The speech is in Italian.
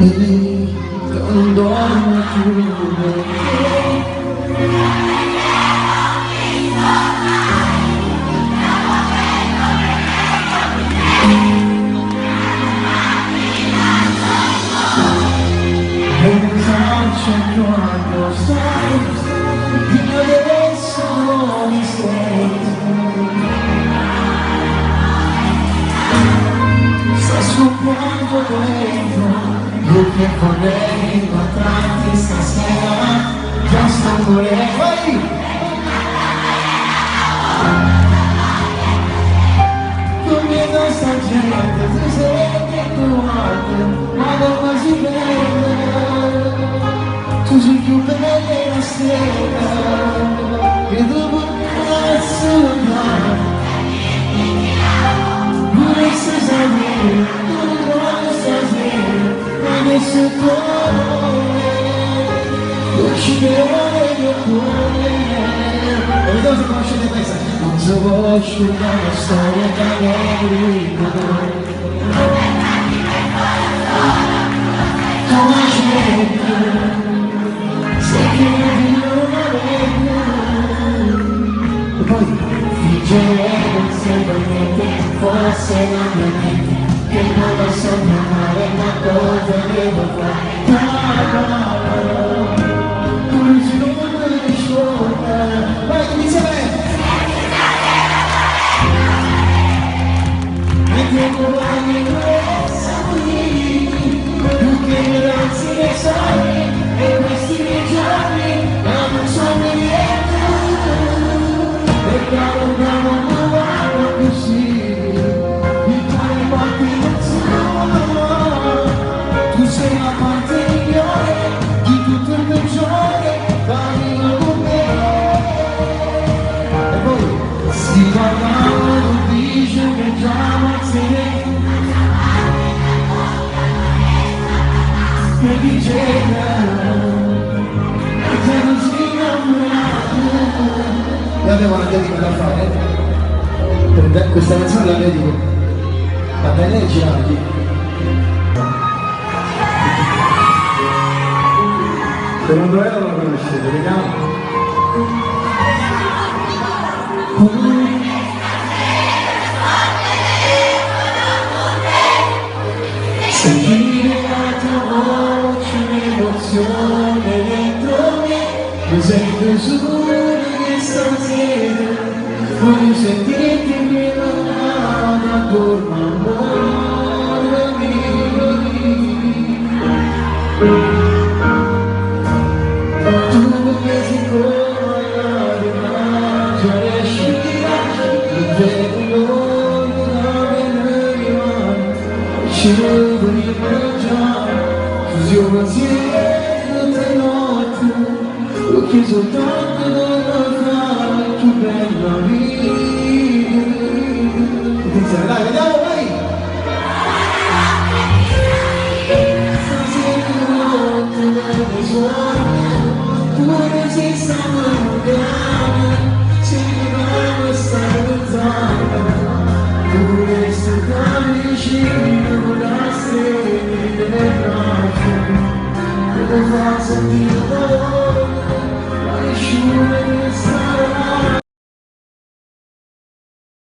lì non dormo più quando stai fino adesso non mi sta scoprendo dentro lo che vorrei guardarti stasera già sto morendo come questa gente si sente trovate vado quasi bene tu sei più bella sera e dopo nessuna pure se sai non stasera adesso tu ci vuole mio cuore e vedo se conoscete questa non so voce dalla storia da morire e poi fingerei non sembra niente forse la mia mente che non lo so male ma cosa devo fare come si non mi risponde vai insieme mentre domani siamo lì più che grazie ne sai e questi miei giorni non sono niente e caro non guarda possibile il tuo parti non sono tu sei la parte migliore di tutto il peggiore cammino con me e poi si guardano dice che già non sei che dice io avevo una dedica da fare per questa canzone la dedico a Daniele Girardi secondo me non lo conoscete, vediamo sentire la tua voce un'emozione dentro me mi sento sicuro che stasera voglio sentirti che non vado attorno amore mio tu che si corre già riesci a vedere dove noi rimane ci devo rimangiare così un pensiero tutte notti lo che soltanto non lo fai più bella vita insieme dai vediamo vai stasera notte dove suona pure se stiamo lontani se dobbiamo stare lontani pure se stiamo vicino da stelle delle braccia devo far sentire sure